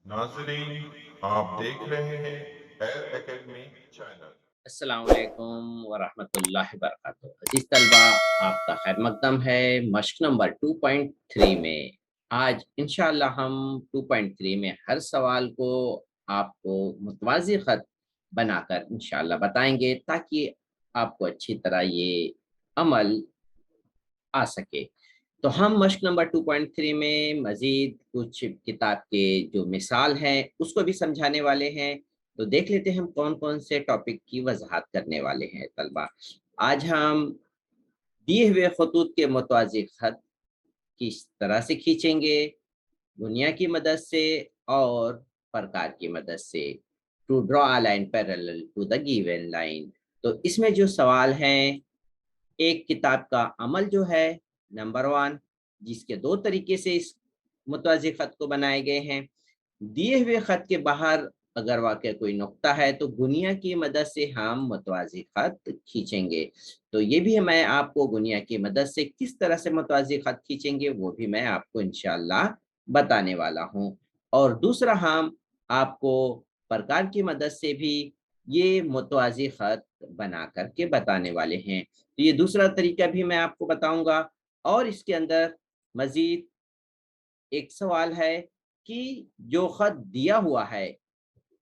नाजरीन, आप देख रहे हैं एयर एकेडमी चैनल। अस्सलाम वालेकुम वरहमतुल्लाहि वबरकातुहू। अजीज तलबा, आपका खैर मकदम है मश्क नंबर 2.3 में। आज इंशाअल्लाह हम 2.3 में हर सवाल को आपको मुतवाज़ी ख़त बनाकर इंशाअल्लाह बताएंगे ताकि आपको अच्छी तरह ये अमल आ सके। तो हम मश्क नंबर 2.3 में मज़ीद कुछ किताब के जो मिसाल हैं उसको भी समझाने वाले हैं। तो देख लेते हैं हम कौन कौन से टॉपिक की वजाहत करने वाले हैं तलबा। आज हम दिए हुए खतूत के मुतवाज़ी खत किस तरह से खींचेंगे, दुनिया की मदद से और प्रकार की मदद से, to draw a line parallel to the given line. तो इसमें जो सवाल हैं, एक किताब का अमल जो है नंबर वन, जिसके दो तरीके से इस मुतवाज़ी ख़त को बनाए गए हैं। दिए हुए ख़त के बाहर अगर वाक़ई कोई नुक्ता है तो गुनिया की मदद से हम मुतवाज़ी ख़त खींचेंगे। तो ये भी मैं आपको गुनिया की मदद से किस तरह से मुतवाज़ी ख़त खींचेंगे वो भी मैं आपको इंशाअल्लाह बताने वाला हूँ। और दूसरा हम आपको प्रकार की मदद से भी ये मुतवाज़ी ख़त बना कर के बताने वाले हैं। तो ये दूसरा तरीका भी मैं आपको बताऊँगा। और इसके अंदर मज़ीद एक सवाल है कि जो ख़त दिया हुआ है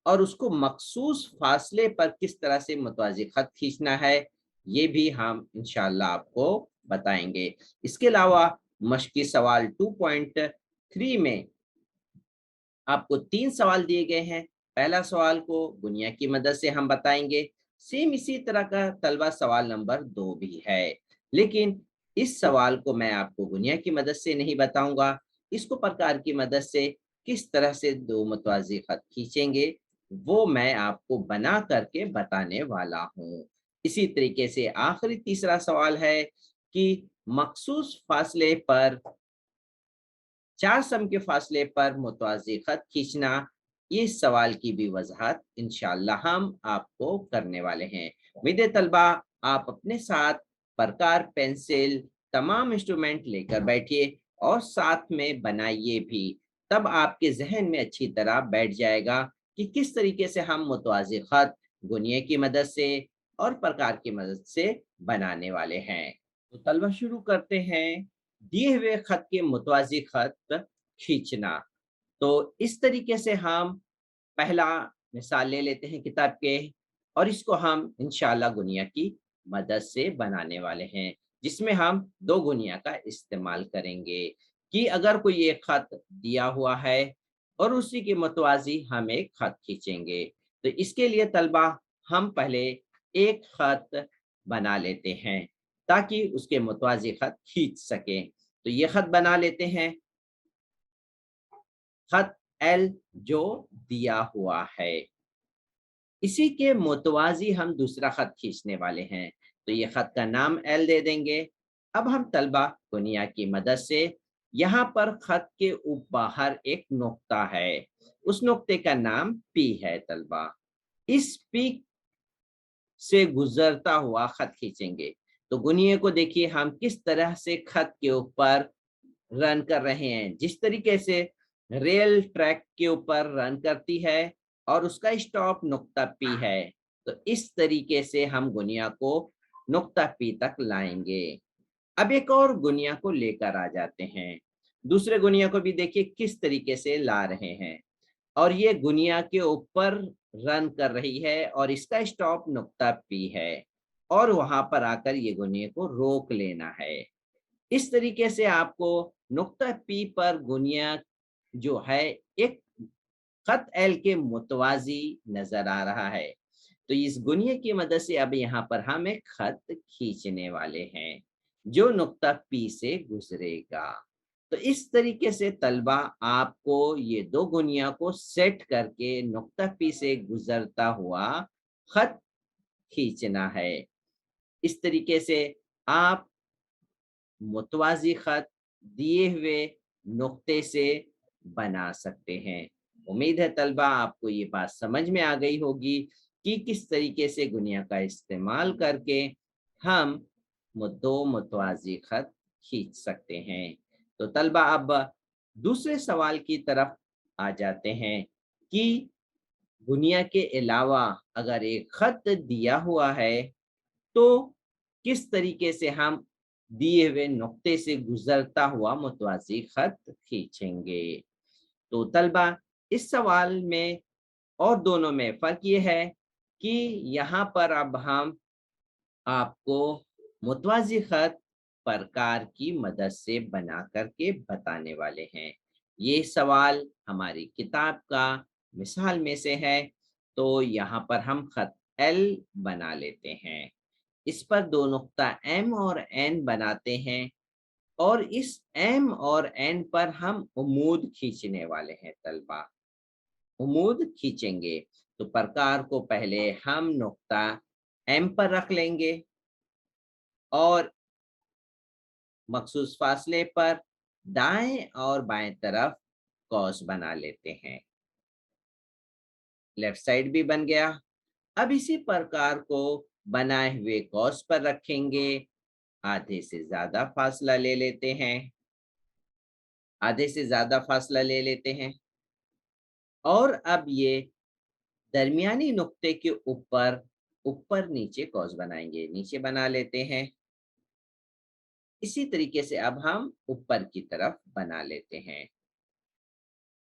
और उसको मख़सूस फ़ासले पर किस तरह से मुतवाज़ी ख़त खींचना है, ये भी हम इंशाअल्लाह आपको बताएँगे। इसके अलावा मश्क़ी सवाल 2.3 में आपको 3 सवाल दिए गए हैं। पहला सवाल को गुनिया की मदद से हम बताएँगे। सेम इसी तरह का तलबा सवाल नंबर 2 भी है। लेकिन इस सवाल को मैं आपको गुनिया की मदद से नहीं बताऊँगा। इसको प्रकार की मदद से किस तरह से 2 मुतवाज़ी ख़त खींचेंगे, वो मैं आपको बना कर के बताने वाला हूँ। इसी तरीके से आखिरी तीसरा सवाल है कि मख़सूस फ़ासले पर 4 सम के फासले पर मुतवाज़ी ख़त खींचना, इस सवाल की भी वज़ाहत इंशाअल्लाह हम आपको करने वाले हैं। उम्मीद है तलबा आप अपने साथ प्रकार, पेंसिल, तमाम इंस्ट्रूमेंट लेकर बैठिए और साथ में बनाइए भी। तब आपके ज़हन में अच्छी तरह बैठ जाएगा कि किस तरीके से हम मुतवाज़ी ख़त गुनिया की मदद से और प्रकार की मदद से बनाने वाले हैं। तो तलबा शुरू करते हैं। दिए हुए खत के मुतवाज़ी खत खींचना। तो इस तरीके से हम पहला मिसाल ले लेते हैं किताब के और इसको हम इंशाअल्लाह गुनिया की मदद से बनाने वाले हैं, जिसमें हम 2 गुनिया का इस्तेमाल करेंगे कि अगर कोई एक खत दिया हुआ है और उसी के मुतवाज़ी हम एक खत खींचेंगे। तो इसके लिए तलबा हम पहले एक खत बना लेते हैं ताकि उसके मुतवाज़ी खत खींच सकें। तो ये खत बना लेते हैं, खत एल जो दिया हुआ है। इसी के मुतवाज़ी हम दूसरा खत खींचने वाले हैं। तो ये खत का नाम एल दे देंगे। अब हम तलबा गुनिया की मदद से यहाँ पर खत के बाहर एक नुक्ता है, उस नुक्ते का नाम पी है तलबा। इस पी से गुजरता हुआ खत खींचेंगे। तो गुनिया को देखिए हम किस तरह से खत के ऊपर रन कर रहे हैं, जिस तरीके से रेल ट्रैक के ऊपर रन करती है और उसका स्टॉप नुक्ता पी है। तो इस तरीके से हम गुनिया को नुक्ता पी तक लाएंगे। अब एक और गुनिया को लेकर आ जाते हैं। दूसरे गुनिया को भी देखिए किस तरीके से ला रहे हैं और ये गुनिया के ऊपर रन कर रही है और इसका स्टॉप नुक्ता पी है और वहां पर आकर ये गुनिया को रोक लेना है। इस तरीके से आपको नुक्ता पी पर गुनिया जो है एक खत एल के मुतवाजी नजर आ रहा है। तो इस गुनिया की मदद से अब यहाँ पर हम एक खत खींचने वाले हैं जो नुक्ता पी से गुजरेगा। तो इस तरीके से तलबा आपको ये दो गुनिया को सेट करके नुक्ता पी से गुजरता हुआ खत खींचना है। इस तरीके से आप मुतवाज़ी ख़त दिए हुए नुक्ते से बना सकते हैं। उम्मीद है तलबा आपको ये बात समझ में आ गई होगी कि किस तरीके से गुनिया का इस्तेमाल करके हम दो मुतवाज़ी ख़त खींच सकते हैं। तो तलबा अब दूसरे सवाल की तरफ आ जाते हैं कि दुनिया के अलावा अगर एक खत दिया हुआ है तो किस तरीके से हम दिए हुए नुक्ते से गुजरता हुआ मुतवाज़ी खत खींचेंगे। तो तलबा इस सवाल में और दोनों में फ़र्क ये है कि यहाँ पर अब हम आपको मुतवाज़ी खत प्रकार की मदद से बना करके बताने वाले हैं। ये सवाल हमारी किताब का मिसाल में से है, तो यहाँ पर हम खत एल बना लेते हैं। इस पर दो नुक्ता एम और एन बनाते हैं और इस एम और एन पर हम उमूद खींचने वाले हैं तलबा। उमूद खींचेंगे तो प्रकार को पहले हम नुक्ता एम पर रख लेंगे और मखसूस फासले पर दाएं और बाएं तरफ कॉस बना लेते हैं। लेफ्ट साइड भी बन गया। अब इसी प्रकार को बनाए हुए कॉस पर रखेंगे, आधे से ज्यादा फासला ले लेते हैं, आधे से ज्यादा फासला ले लेते हैं और अब ये दरमियानी नुक्ते के ऊपर ऊपर नीचे कॉस बनाएंगे, नीचे बना लेते हैं। इसी तरीके से अब हम ऊपर की तरफ बना लेते हैं।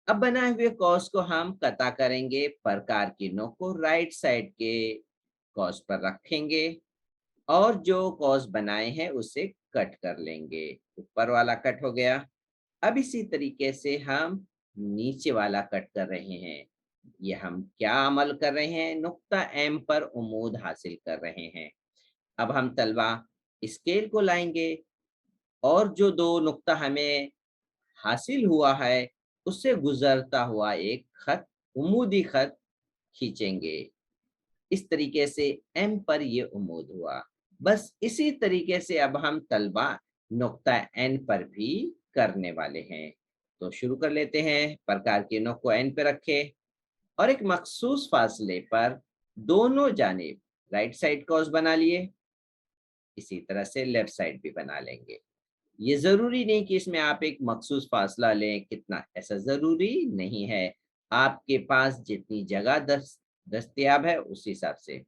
अब बनाए हुए कॉस को हम कता करेंगे, प्रकार की नोक को राइट साइड के कॉस पर रखेंगे और जो कॉस बनाए हैं उसे कट कर लेंगे। ऊपर वाला कट हो गया। अब इसी तरीके से हम नीचे वाला कट कर रहे हैं। ये हम क्या अमल कर रहे हैं? नुक्ता एम पर उमूद हासिल कर रहे हैं। अब हम तलबा स्केल को लाएंगे और जो दो नुक्ता हमें हासिल हुआ है उससे गुजरता हुआ एक खत, उमूदी खत खींचेंगे। इस तरीके से एम पर ये उमूद हुआ। बस इसी तरीके से अब हम तलबा नुक्ता एन पर भी करने वाले हैं। तो शुरू कर लेते हैं। प्रकार के नोक को एन पे रखे और एक मखसूस फासले पर दोनों जानिब राइट साइड कॉस बना लिए। इसी तरह से लेफ्ट साइड भी बना लेंगे। ये ज़रूरी नहीं कि इसमें आप एक मखसूस फासला लें, कितना, ऐसा ज़रूरी नहीं है। आपके पास जितनी जगह दस्तयाब है उस हिसाब से।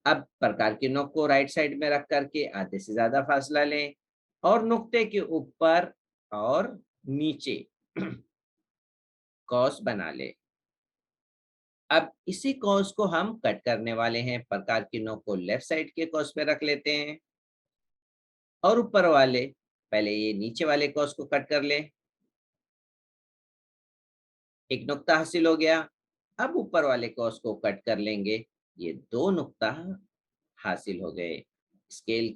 अब प्रकार के नोक को राइट साइड में रख करके आधे से ज़्यादा फासला लें और नुक्ते के ऊपर और नीचे कॉस बना लें। अब इसी कॉस को हम कट करने वाले हैं। प्रकार की नोक को लेफ्ट साइड के कॉस पे रख लेते हैं और ऊपर वाले, पहले ये नीचे वाले कॉस को कट कर लें। एक नुक्ता हासिल हो गया। अब ऊपर वाले कॉस को कट कर लेंगे। ये दो नुक्ता हासिल हो गए। स्केल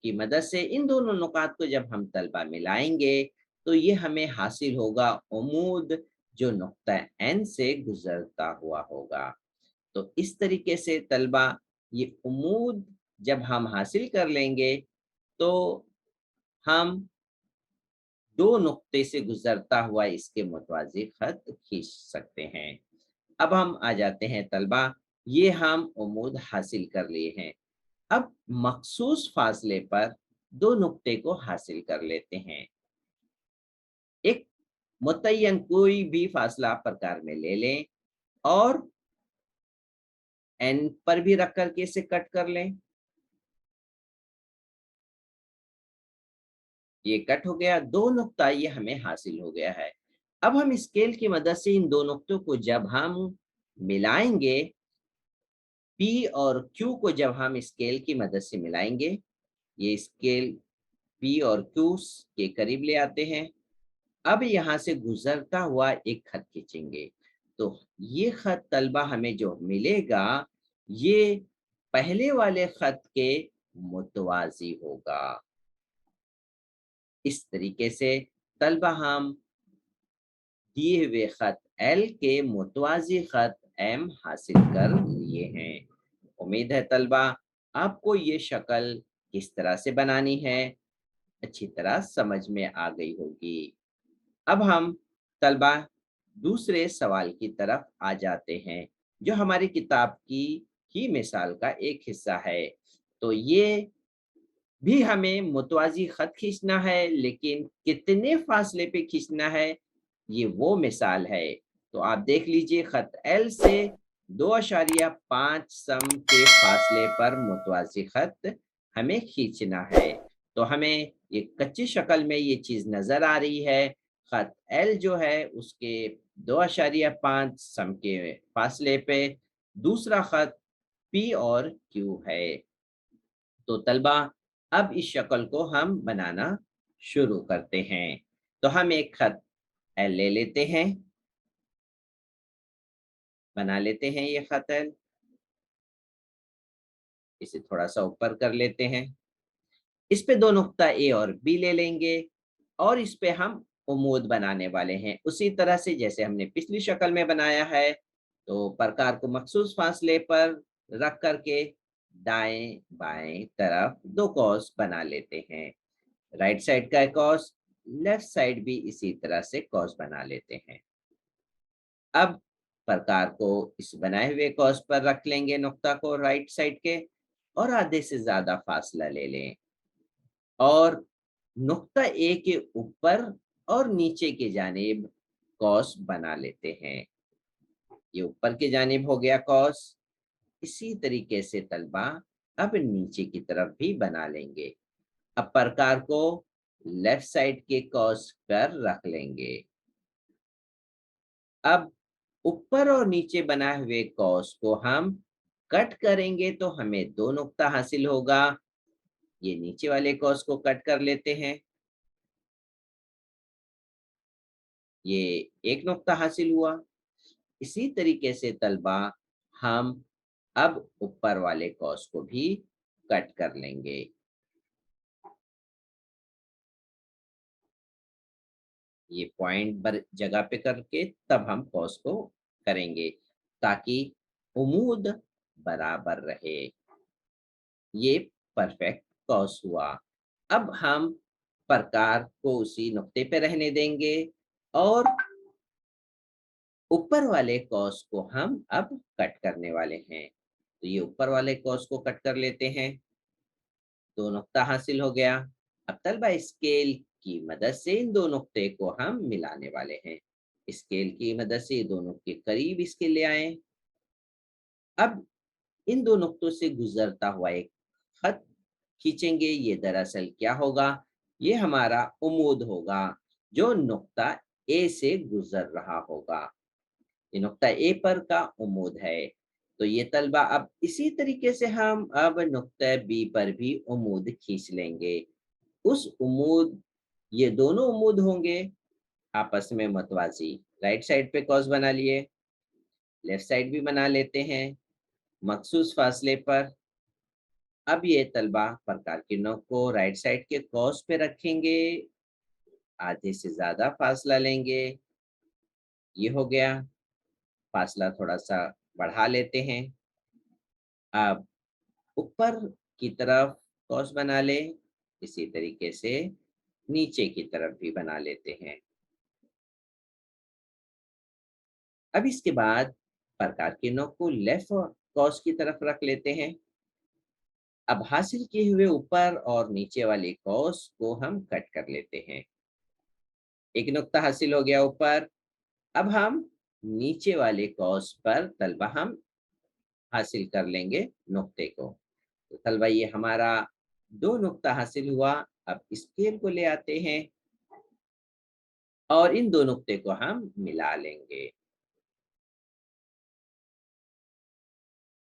की मदद से इन दोनों नुकात को जब हम तलबा मिलाएंगे तो ये हमें हासिल होगा उमूद, जो नुक्ता एन से गुजरता हुआ होगा। तो इस तरीके से तलबा ये उमूद जब हम हासिल कर लेंगे तो हम दो नुक्ते से गुजरता हुआ इसके मुतवाज़ी खत खींच सकते हैं। अब हम आ जाते हैं तलबा, ये हम उमूद हासिल कर लिए हैं। अब मखसूस फासले पर दो नुक्ते को हासिल कर लेते हैं। एक मुतय्यन कोई भी फासला प्रकार में ले लें और एन पर भी रख करके इसे कट कर लें। ये कट हो गया। दो नुक्ता ये हमें हासिल हो गया है। अब हम स्केल की मदद से इन दो नुक्तों को जब हम मिलाएंगे, पी और क्यू को जब हम स्केल की मदद से मिलाएंगे, ये स्केल पी और क्यू के करीब ले आते हैं। अब यहाँ से गुजरता हुआ एक खत खींचेंगे तो ये खत तलबा हमें जो मिलेगा ये पहले वाले खत के मुतवाजी होगा। इस तरीके से तलबा हम दिए हुए खत एल के मुतवाजी खत एम हासिल कर लिए हैं। उम्मीद है तलबा आपको ये शक्ल किस तरह से बनानी है अच्छी तरह समझ में आ गई होगी। अब हम तलबा दूसरे सवाल की तरफ आ जाते हैं जो हमारी किताब की ही मिसाल का एक हिस्सा है। तो ये भी हमें मुतवाज़ी खत खींचना है, लेकिन कितने फासले पे खींचना है ये वो मिसाल है। तो आप देख लीजिए खत L से 2.5 सम के फासले पर मुतवाज़ी खत हमें खींचना है। तो हमें ये कच्ची शक्ल में ये चीज़ नज़र आ रही है। खत L जो है उसके 2.5 सम के फासले पे दूसरा खत P और Q है। तो तलबा अब इस शक्ल को हम बनाना शुरू करते हैं। तो हम एक खत L ले लेते हैं, बना लेते हैं ये खत L। इसे थोड़ा सा ऊपर कर लेते हैं। इस पे दो नुक्ता ए और बी ले लेंगे और इस पे हम उमूद बनाने वाले हैं उसी तरह से जैसे हमने पिछली शक्ल में बनाया है। तो प्रकार को मखसूस फासले पर रख करके दाएं बाएं तरफ दो कॉस बना लेते हैं। राइट साइड का कॉस, लेफ्ट साइड भी इसी तरह से कॉस बना लेते हैं। अब प्रकार को इस बनाए हुए कॉस पर रख लेंगे नुक्ता को राइट साइड के और आधे से ज्यादा फासला ले लें और नुक्ता ए के ऊपर और नीचे के जानिब कॉस बना लेते हैं। ये ऊपर की जानिब हो गया कॉस। इसी तरीके से तलबा अब नीचे की तरफ भी बना लेंगे। अब प्रकार को लेफ्ट साइड के कॉस पर रख लेंगे। अब ऊपर और नीचे बनाए हुए कॉस को हम कट करेंगे तो हमें दो नुक्ता हासिल होगा। ये नीचे वाले कॉस को कट कर लेते हैं, ये एक नुक्ता हासिल हुआ। इसी तरीके से तलबा हम अब ऊपर वाले कॉस को भी कट कर लेंगे। ये पॉइंट बर जगह पे करके तब हम कॉस को करेंगे ताकि उमूद बराबर रहे। ये परफेक्ट कॉस हुआ। अब हम प्रकार को उसी नुक्ते पे रहने देंगे और ऊपर वाले कॉस को हम अब कट करने वाले हैं। तो ये ऊपर वाले कॉस को कट कर लेते हैं, दो नुक्ता हासिल हो गया। अब तलबा स्केल की मदद से इन दो नुक्ते को हम मिलाने वाले हैं। स्केल की मदद से ये दोनों के करीब इसके ले आए। अब इन दो नुक्तों से गुजरता हुआ एक खत खींचेंगे। ये दरअसल क्या होगा, ये हमारा उमूद होगा जो नुक्ता ए से गुजर रहा होगा। ये नुक्ता ए पर का उमूद है। तो ये तलबा अब इसी तरीके से हम अब नुक्ता बी पर भी उमूद खींच लेंगे। उस उमूद, ये दोनों उमूद होंगे आपस में मतवाजी। राइट साइड पे कॉस बना लिए, लेफ्ट साइड भी बना लेते हैं मखसूस फासले पर। अब ये तलबा प्रकार की नोक को राइट साइड के कॉस पे रखेंगे, आधे से ज्यादा फासला लेंगे। ये हो गया, फासला थोड़ा सा बढ़ा लेते हैं। अब ऊपर की तरफ कॉस बना ले, इसी तरीके से नीचे की तरफ भी बना लेते हैं। अब इसके बाद प्रकार के नोक को लेफ्ट कॉस की तरफ रख लेते हैं। अब हासिल किए हुए ऊपर और नीचे वाले कॉस को हम कट कर लेते हैं। एक नुक्ता हासिल हो गया ऊपर। अब हम नीचे वाले कॉस पर तलबा हम हासिल कर लेंगे नुक्ते को। तो तलबा ये हमारा दो नुक्ता हासिल हुआ। अब स्केल को ले आते हैं और इन दो नुक्ते को हम मिला लेंगे।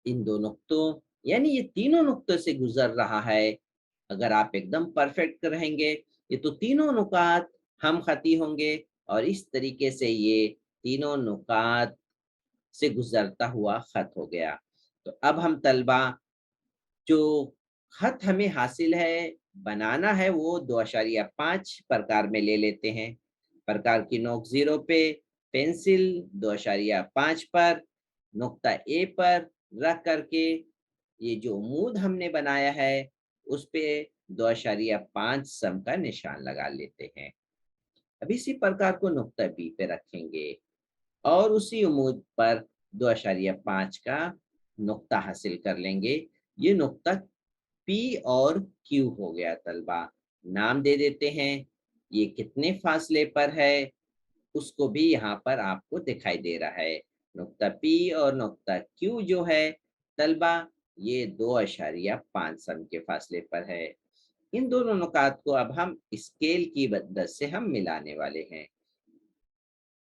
इन दो नुक्तों यानी ये तीनों नुक्तों से गुजर रहा है। अगर आप एकदम परफेक्ट रहेंगे ये तो तीनों नुकात हम खती होंगे और इस तरीके से ये तीनों नुकात से गुजरता हुआ खत हो गया। तो अब हम तलबा जो खत हमें हासिल है बनाना है वो 2.5 प्रकार में ले लेते हैं। प्रकार की नोक 0 पे, पेंसिल 2.5 पर, नुक्ता ए पर रख करके ये जो उमूद हमने बनाया है उस पे 2.5 सम का निशान लगा लेते हैं। अब इसी प्रकार को नुक्ता बी पे रखेंगे और उसी उमूद पर 2.5 का नुक्ता हासिल कर लेंगे। ये नुक्ता P और Q हो गया तलबा। नाम दे देते हैं, ये कितने फासले पर है उसको भी यहाँ पर आपको दिखाई दे रहा है। नुक्ता P और नुक्ता Q जो है तलबा, ये 2.5 सम के फासले पर है। इन दोनों नुकात को अब हम स्केल की मदद से हम मिलाने वाले हैं।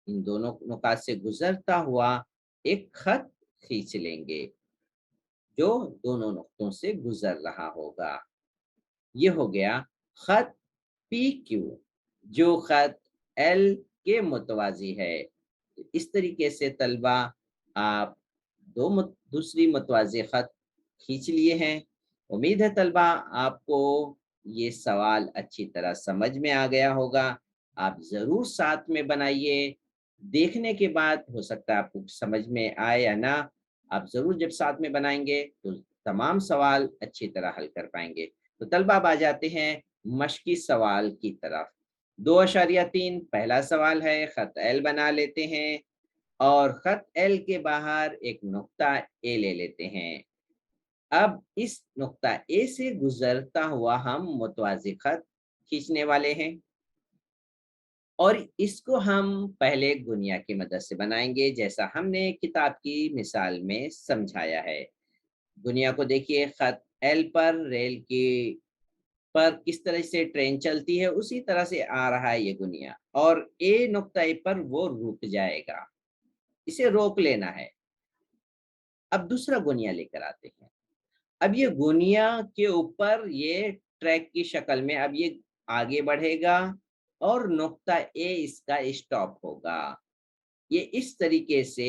इन दोनों नुकात से गुजरता हुआ एक खत खींच लेंगे जो दोनों नुक्तों से गुजर रहा होगा। ये हो गया खत PQ जो खत L के मुतवाजी है। इस तरीके से तलबा आप दूसरी मुतवाजी खत खींच लिए हैं। उम्मीद है तलबा आपको ये सवाल अच्छी तरह समझ में आ गया होगा। आप ज़रूर साथ में बनाइए। देखने के बाद हो सकता है आपको समझ में आए या ना, आप ज़रूर जब साथ में बनाएंगे तो तमाम सवाल अच्छी तरह हल कर पाएंगे। तो तलबा अब आ जाते हैं मश्की सवाल की तरफ। 2.3 पहला सवाल है, खत एल बना लेते हैं और खत एल के बाहर एक नुक्ता ए ले लेते हैं। अब इस नुक्ता ए से गुजरता हुआ हम मुतवाज़ी खत खींचने वाले हैं और इसको हम पहले गुनिया की मदद से बनाएंगे जैसा हमने किताब की मिसाल में समझाया है। दुनिया को देखिए, खत एल पर रेल की पर किस तरह से ट्रेन चलती है उसी तरह से आ रहा है ये गुनिया, और ए नुक्ता ए पर वो रुक जाएगा, इसे रोक लेना है। अब दूसरा गुनिया लेकर आते हैं। अब ये गुनिया के ऊपर ये ट्रैक की शक्ल में अब ये आगे बढ़ेगा और नुक्ता ए इसका स्टॉप होगा। ये इस तरीके से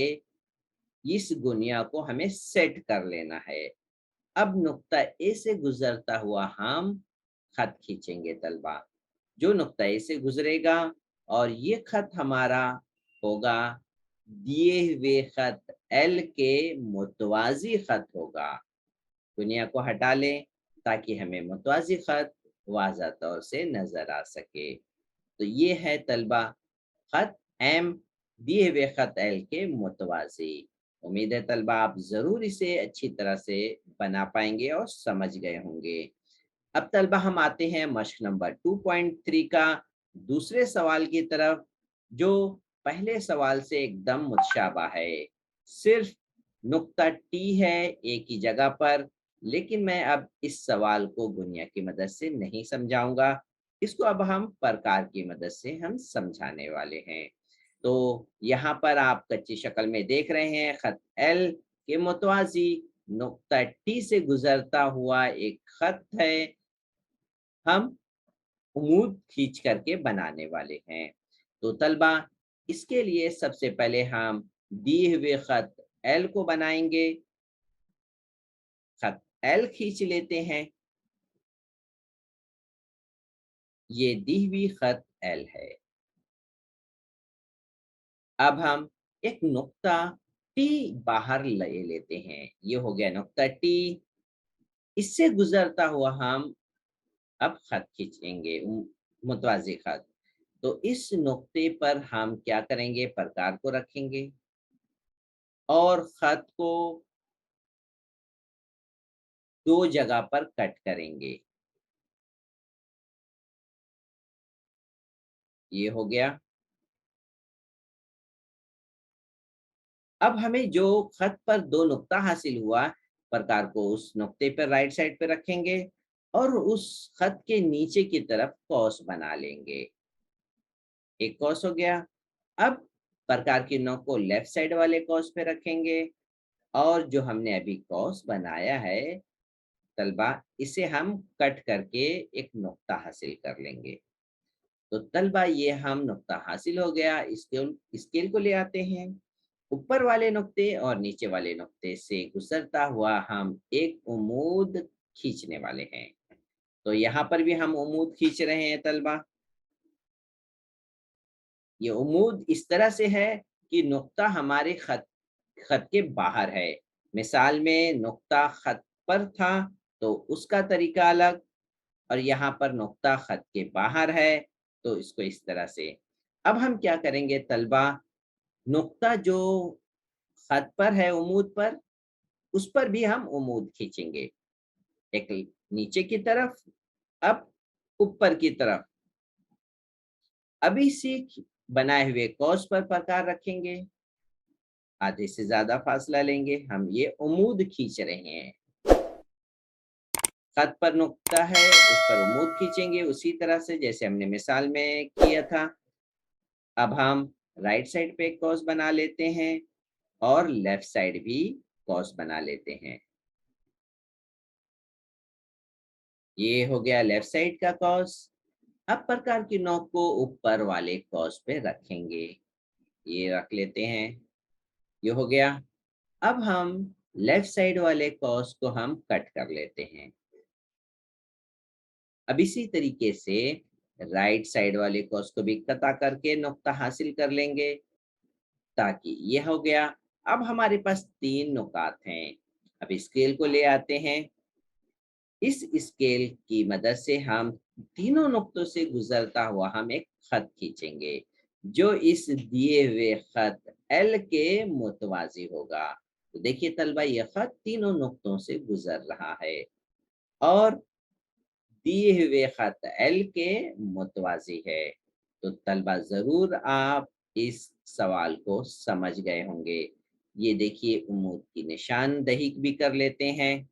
इस गुनिया को हमें सेट कर लेना है। अब नुक्ता ए से गुजरता हुआ हम खत खींचेंगे तलबा। जो नुक्ता ए से गुजरेगा और ये खत हमारा होगा दिए हुए खत एल के मुतवाजी खत होगा। दुनिया को हटा लें ताकि हमें मुतवाजी खत वाज़ा तौर से नजर आ सके। तो ये है तलबा खत एम दिए हुए खत एल के मुतवाजी। उम्मीद है तलबा आप ज़रूर इसे अच्छी तरह से बना पाएंगे और समझ गए होंगे। अब तलबा हम आते हैं मश्क नंबर 2.3 का दूसरे सवाल की तरफ, जो पहले सवाल से एकदम मुतशाबा है। सिर्फ नुक्ता टी है एक ही जगह पर, लेकिन मैं अब इस सवाल को गुनिया की मदद से नहीं समझाऊंगा। इसको अब हम प्रकार की मदद से हम समझाने वाले हैं। तो यहाँ पर आप कच्ची शक्ल में देख रहे हैं खत एल के मुतवाजी नुक्ता टी से गुजरता हुआ एक खत है, हम उम्मीद खींच करके बनाने वाले हैं। तो तलबा इसके लिए सबसे पहले हम दिए हुए खत एल को बनाएंगे। खत एल खींच लेते हैं। ये दी हुई खत एल है। अब हम एक नुक्ता टी बाहर ले लेते हैं। ये हो गया नुक्ता टी। इससे गुजरता हुआ हम अब खत खींचेंगे, मुतवाज़ी खत। तो इस नुक्ते पर हम क्या करेंगे, प्रकार को रखेंगे और खत को दो जगह पर कट करेंगे। ये हो गया। अब हमें जो खत पर दो नुक्ता हासिल हुआ, प्रकार को उस नुक्ते पर राइट साइड पे रखेंगे और उस खत के नीचे की तरफ कौस बना लेंगे। एक कौस हो गया। अब प्रकार की नोक को लेफ्ट साइड वाले कौस पे रखेंगे और जो हमने अभी कौस बनाया है तलबा, इसे हम कट करके एक नुक्ता हासिल कर लेंगे। तो तलबा ये हम नुक्ता हासिल हो गया। स्केल को ले आते हैं। ऊपर वाले नुक्ते और नीचे वाले नुक्ते से गुजरता हुआ हम एक उम्मीद खींचने वाले हैं। तो यहाँ पर भी हम उम्मीद खींच रहे हैं तलबा। ये उम्मीद इस तरह से है कि नुक्ता हमारे खत खत के बाहर है। मिसाल में नुक्ता खत पर था तो उसका तरीका अलग, और यहाँ पर नुक्ता खत के बाहर है तो इसको इस तरह से। अब हम क्या करेंगे तलबा, नुक्ता जो खत पर है उम्मीद पर, उस पर भी हम उम्मीद खींचेंगे। एक नीचे की तरफ, अब ऊपर की तरफ। अभी से बनाए हुए कौस पर प्रकार रखेंगे, आधे से ज्यादा फासला लेंगे, हम ये उम्मीद खींच रहे हैं। खत पर नुक्ता है, उस पर उम्मीद खींचेंगे उसी तरह से जैसे हमने मिसाल में किया था। अब हम राइट साइड पे कॉस बना लेते हैं और लेफ्ट साइड भी कॉस बना लेते हैं। ये हो गया लेफ्ट साइड का कॉस। अब प्रकार की नोक को ऊपर वाले कॉस पे रखेंगे, ये रख लेते हैं, ये हो गया। अब हम लेफ्ट साइड वाले कॉस को हम कट कर लेते हैं। अब इसी तरीके से राइट साइड वाले कॉस को भी कटा करके नुक्ता हासिल कर लेंगे, ताकि ये हो गया। अब हमारे पास 3 नुकात हैं। अब स्केल को ले आते हैं। इस स्केल की मदद से हम तीनों नुक्तों से गुजरता हुआ हम एक खत खींचेंगे, जो इस दिए हुए खत एल के मुतवाजी होगा। तो देखिए तलबा, यह खत तीनों नुक्तों से गुजर रहा है और दिए हुए खत एल के मुतवाजी है। तो तलबा ज़रूर आप इस सवाल को समझ गए होंगे। ये देखिए उम्मीद की निशानदही भी कर लेते हैं।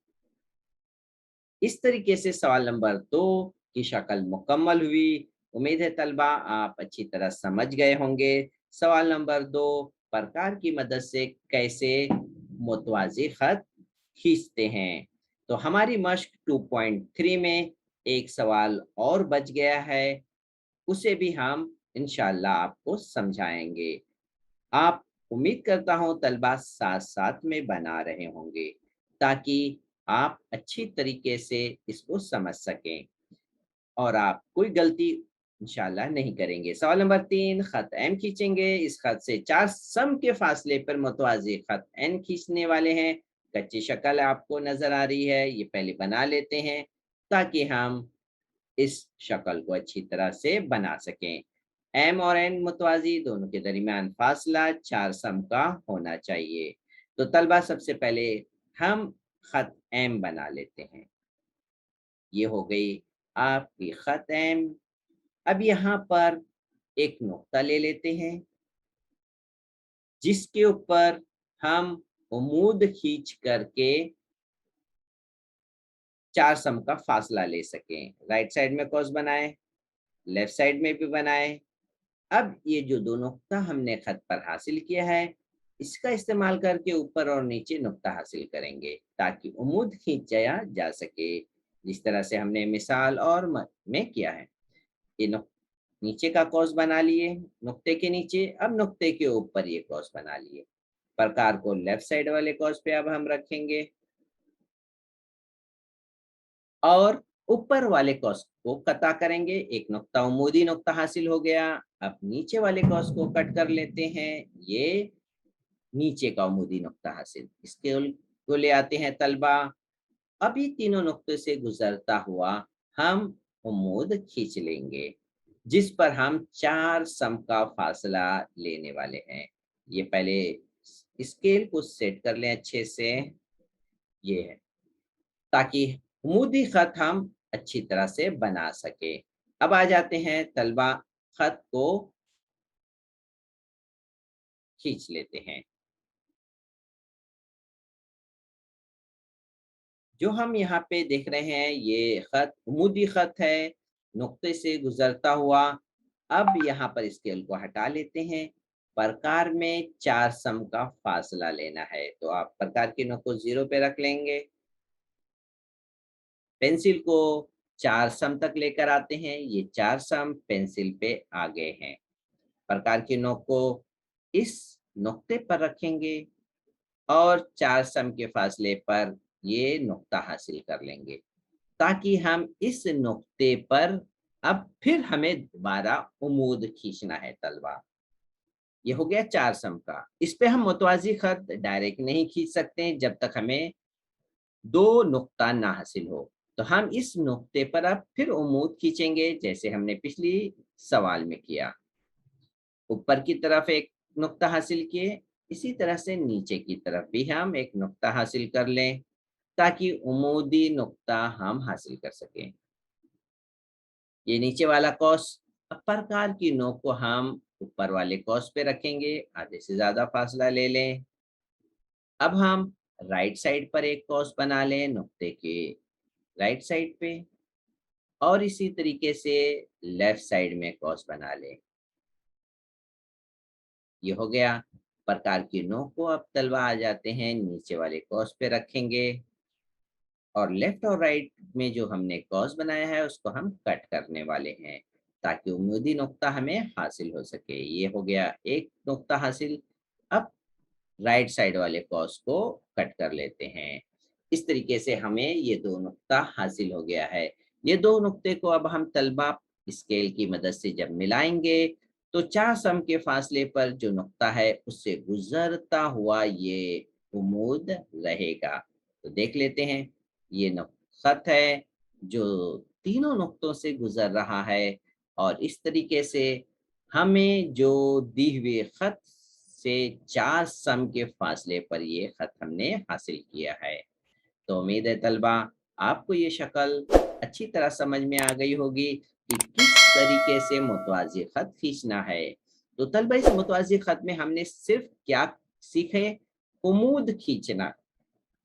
इस तरीके से सवाल नंबर 2 की शक्ल मुकम्मल हुई। उम्मीद है तलबा आप अच्छी तरह समझ गए होंगे। सवाल नंबर 2 प्रकार की मदद से कैसे मुतवाज़ी खत खींचते हैं। तो हमारी मश्क 2.3 में एक सवाल और बच गया है, उसे भी हम इंशाल्लाह आपको समझाएंगे। आप उम्मीद करता हूँ तलबा साथ साथ में बना रहे होंगे, ताकि आप अच्छी तरीके से इसको समझ सकें और आप कोई गलती इंशाल्लाह नहीं करेंगे। सवाल नंबर 3, खत एम खींचेंगे। इस खत से 4 सम के फासले पर मुतवाज़ी खत एन खींचने वाले हैं। कच्ची शक्ल आपको नजर आ रही है, ये पहले बना लेते हैं ताकि हम इस शक्ल को अच्छी तरह से बना सकें। एम और एन मुतवाज़ी दोनों के दरमियान फासला 4 सम का होना चाहिए। तो तलबा सबसे पहले हम खत एम बना लेते हैं। ये हो गई आपकी खत एम। अब यहाँ पर एक नुक्ता ले लेते हैं, जिसके ऊपर हम उम्मीद खींच करके 4 सम का फासला ले सकें। राइट साइड में कॉस बनाए, लेफ्ट साइड में भी बनाए। अब ये जो दो नुक्ता हमने खत पर हासिल किया है, इसका इस्तेमाल करके ऊपर और नीचे नुक्ता हासिल करेंगे, ताकि उम्मीद खींचा जा सके, जिस तरह से हमने मिसाल और में किया है। ये नीचे का कौस बना लिए नुक्ते के नीचे, अब नुक्ते के ऊपर ये कौस बना लिए। प्रकार को लेफ्ट साइड वाले कौस पे अब हम रखेंगे और ऊपर वाले कौस को कता करेंगे। एक नुक्ता उमूदी नुक्ता हासिल हो गया। अब नीचे वाले कौस को कट कर लेते हैं, ये नीचे का उमूदी नुक्ता हासिल। इसके को ले आते हैं तलबा। अभी तीनों नुक्ते से गुजरता हुआ हम उम्मीद खींच लेंगे, जिस पर हम 4 सम का फासला लेने वाले हैं। ये पहले स्केल को सेट कर लें अच्छे से, ये है, ताकि उम्मीदी खत हम अच्छी तरह से बना सके। अब आ जाते हैं तलबा, खत को खींच लेते हैं। जो हम यहाँ पे देख रहे हैं ये खत उमूदी खत है, नुक्ते से गुजरता हुआ। अब यहाँ पर स्केल को हटा लेते हैं। प्रकार में 4 सम का फासला लेना है, तो आप प्रकार की नोक को 0 पे रख लेंगे। पेंसिल को 4 सम तक लेकर आते हैं, ये 4 सम पेंसिल पे आ गए हैं। प्रकार की नोक को इस नुक्ते पर रखेंगे और 4 सम के फासले पर ये नुक्ता हासिल कर लेंगे, ताकि हम इस नुक्ते पर अब फिर हमें दोबारा उम्मीद खींचना है तलबा। ये हो गया 4 सम का। इस पे हम मुतवाज़ी खत डायरेक्ट नहीं खींच सकते जब तक हमें 2 नुक्ता ना हासिल हो। तो हम इस नुक्ते पर अब फिर उम्मीद खींचेंगे, जैसे हमने पिछली सवाल में किया। ऊपर की तरफ एक नुक्ता हासिल किए, इसी तरह से नीचे की तरफ भी हम एक नुक्ता हासिल कर लें, ताकि उम्मीदी नुक्ता हम हासिल कर सकें। ये नीचे वाला कौस, अब प्रकार की नोक को हम ऊपर वाले कॉस पे रखेंगे, आधे से ज़्यादा फासला ले लें। अब हम राइट साइड पर एक कॉस बना लें नुक्ते के राइट साइड पे, और इसी तरीके से लेफ्ट साइड में कॉस बना लें। ये हो गया। प्रकार की नोक को अब तलवा आ जाते हैं, नीचे वाले कॉस पे रखेंगे और लेफ्ट और राइट में जो हमने कॉस बनाया है उसको हम कट करने वाले हैं, ताकि उम्मीदी नुक्ता हमें हासिल हो सके। ये हो गया एक नुक्ता हासिल। अब राइट साइड वाले कॉस को कट कर लेते हैं। इस तरीके से हमें ये दो नुक्ता हासिल हो गया है। ये दो नुक्ते को अब हम तलबा स्केल की मदद से जब मिलाएंगे तो 4 सम के फासले पर जो नुक्ता है उससे गुजरता हुआ ये उमूद रहेगा। तो देख लेते हैं, ये खत है जो तीनों नुक्तों से गुजर रहा है, और इस तरीके से हमें जो दी हुए खत से 4 सम के फासले पर ये खत हमने हासिल किया है। तो उम्मीद है तलबा आपको ये शक्ल अच्छी तरह समझ में आ गई होगी कि किस तरीके से मुतवाज़ी खत खींचना है। तो तलबा इस मुतवाज़ी खत में हमने सिर्फ क्या सीखे? उमूद खींचना।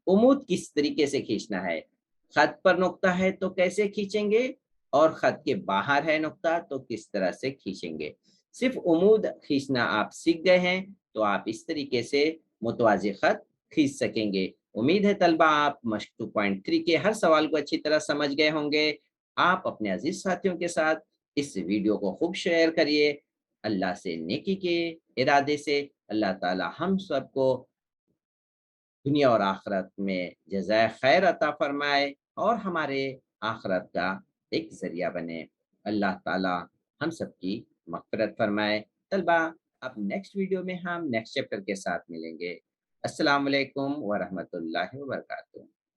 उमूद किस तरीके से खींचना है, खत पर नुक्ता है तो कैसे खींचेंगे, और खत के बाहर है नुक्ता तो किस तरह से खींचेंगे। सिर्फ उमूद खींचना आप सीख गए हैं तो आप इस तरीके से मुतवाज़ी खत खींच सकेंगे। उम्मीद है तलबा आप मश्क 2.3 के हर सवाल को अच्छी तरह समझ गए होंगे। आप अपने अजीज साथियों के साथ इस वीडियो को खूब शेयर करिए। अल्लाह से नेकी के इरादे से अल्लाह ताला हम सबको दुनिया और आखिरत में जज़ाए खैर अता फरमाए और हमारे आखिरत का एक ज़रिया बने। अल्लाह ताला हम सबकी मग़फ़िरत फरमाए। तलबा अब नेक्स्ट वीडियो में हम नेक्स्ट चैप्टर के साथ मिलेंगे। अस्सलामु अलैकुम व रहमतुल्लाहि व बरकातहू।